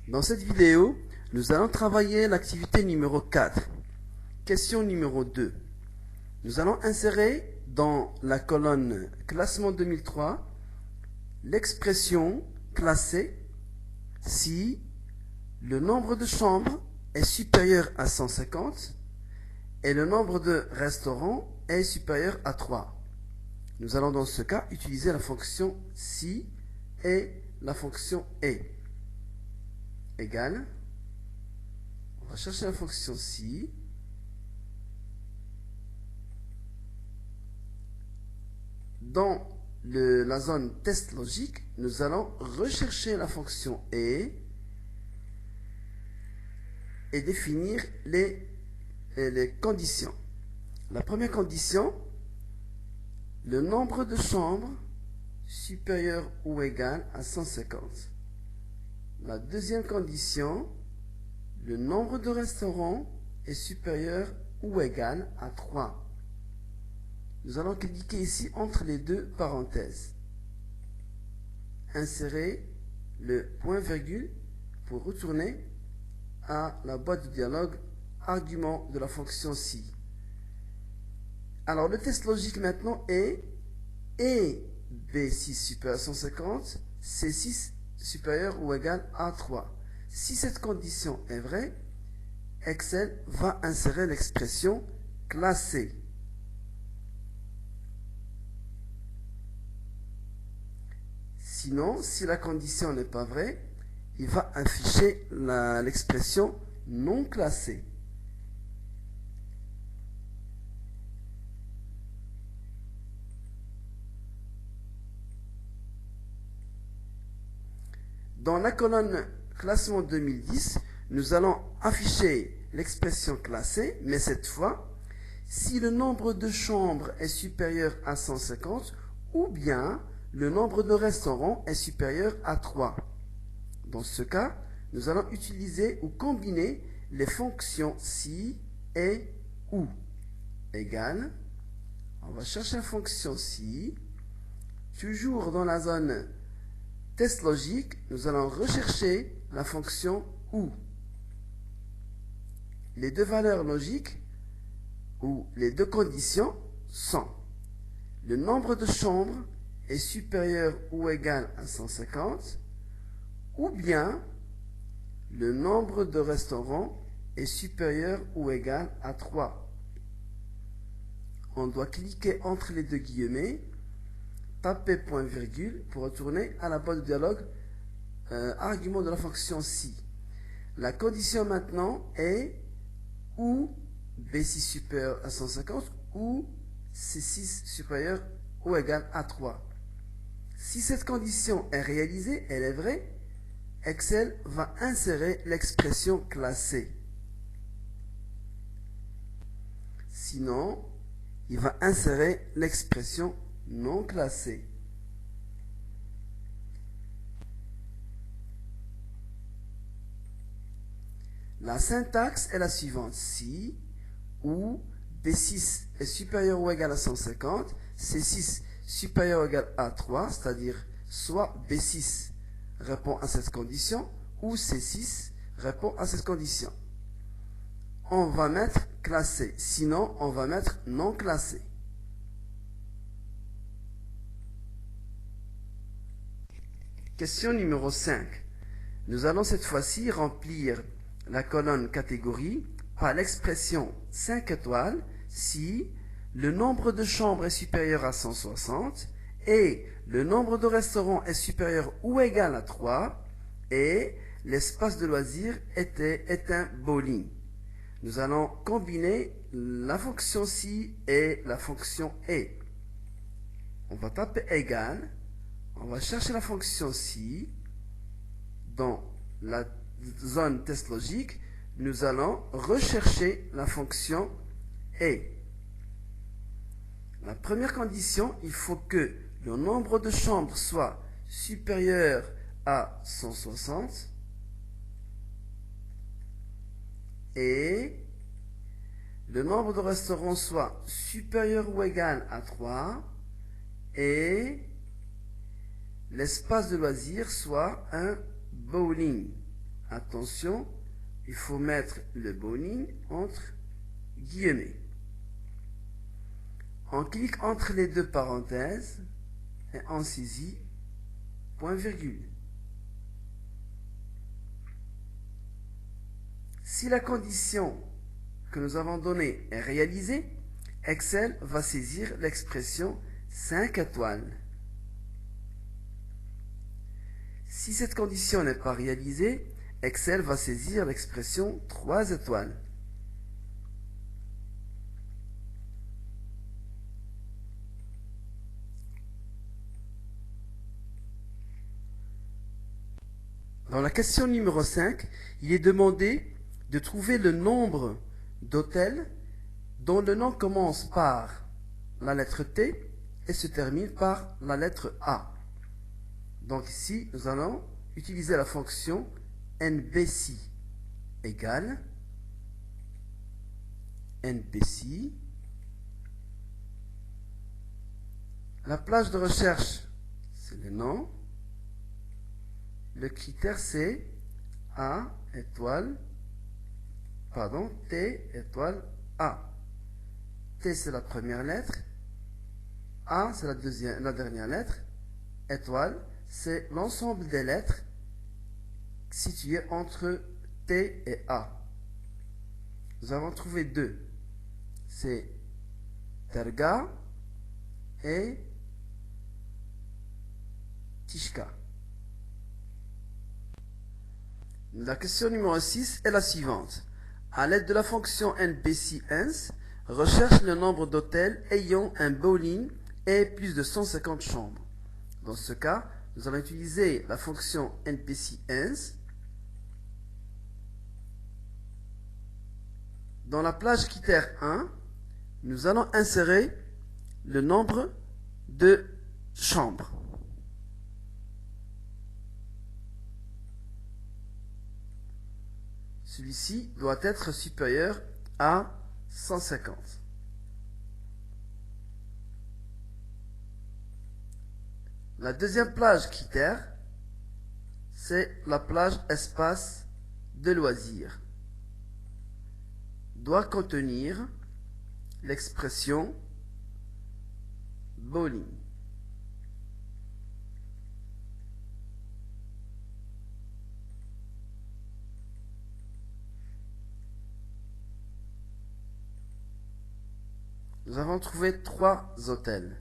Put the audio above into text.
Dans cette vidéo, nous allons travailler l'activité numéro 4. Question numéro 2. Nous allons insérer dans la colonne classement 2003 l'expression classée si le nombre de chambres est supérieur à 150 et le nombre de restaurants est supérieur à 3. Nous allons dans ce cas utiliser la fonction si et la fonction et. Égale, on va chercher la fonction si, dans la zone test logique, nous allons rechercher la fonction et définir les conditions. La première condition, le nombre de chambres supérieur ou égal à 150. La deuxième condition, le nombre de restaurants est supérieur ou égal à 3. Nous allons cliquer ici entre les deux parenthèses. Insérer le point-virgule pour retourner à la boîte de dialogue argument de la fonction si. Alors le test logique maintenant est et B6 supérieur à 150, C6 supérieur ou égal à 3. Si cette condition est vraie, Excel va insérer l'expression classée. Sinon, si la condition n'est pas vraie, il va afficher l'expression non classée. Dans la colonne classement 2010, nous allons afficher l'expression classée, mais cette fois, si le nombre de chambres est supérieur à 150 ou bien le nombre de restaurants est supérieur à 3. Dans ce cas, nous allons utiliser ou combiner les fonctions si et ou. Égale, on va chercher la fonction si, toujours dans la zone test logique, nous allons rechercher la fonction ou. Les deux valeurs logiques ou les deux conditions sont le nombre de chambres est supérieur ou égal à 150 ou bien le nombre de restaurants est supérieur ou égal à 3. On doit cliquer entre les deux guillemets, taper point virgule pour retourner à la boîte de dialogue argument de la fonction si. La condition maintenant est ou B6 supérieur à 150 ou C6 supérieur ou égal à 3. Si cette condition est réalisée, elle est vraie, Excel va insérer l'expression classée. Sinon, il va insérer l'expression non classée. La syntaxe est la suivante. Si ou B6 est supérieur ou égal à 150, C6 supérieur ou égal à 3, c'est-à-dire soit B6 répond à cette condition ou C6 répond à cette condition. On va mettre classé, sinon on va mettre non classé. Question numéro 5. Nous allons cette fois-ci remplir la colonne catégorie par l'expression 5 étoiles si le nombre de chambres est supérieur à 160 et le nombre de restaurants est supérieur ou égal à 3 et l'espace de loisirs est un bowling. Nous allons combiner la fonction si et la fonction et. On va taper égal, on va chercher la fonction si dans la zone test logique, nous allons rechercher la fonction et. La première condition, il faut que le nombre de chambres soit supérieur à 160 et le nombre de restaurants soit supérieur ou égal à 3 et l'espace de loisirs soit un bowling. Attention, il faut mettre le bowling entre guillemets. On clique entre les deux parenthèses et on saisit point virgule. Si la condition que nous avons donnée est réalisée, Excel va saisir l'expression 5 étoiles. Si cette condition n'est pas réalisée, Excel va saisir l'expression 3 étoiles. Dans la question numéro 5, il est demandé de trouver le nombre d'hôtels dont le nom commence par la lettre T et se termine par la lettre A. Donc ici, nous allons utiliser la fonction NBC égale NBC. La plage de recherche, c'est le nom. Le critère, c'est T étoile A. T, c'est la première lettre. A, c'est la dernière lettre. Étoile, c'est l'ensemble des lettres situées entre T et A. Nous avons trouvé deux. C'est Terga et Tishka. La question numéro 6 est la suivante. À l'aide de la fonction NBC-ENS, recherche le nombre d'hôtels ayant un bowling et plus de 150 chambres. Dans ce cas, nous allons utiliser la fonction NBC-ENS. Dans la plage critère 1, nous allons insérer le nombre de chambres. Celui-ci doit être supérieur à 150. La deuxième plage critère, c'est la plage espace de loisirs. Doit contenir l'expression bowling. Nous avons trouvé 3 hôtels.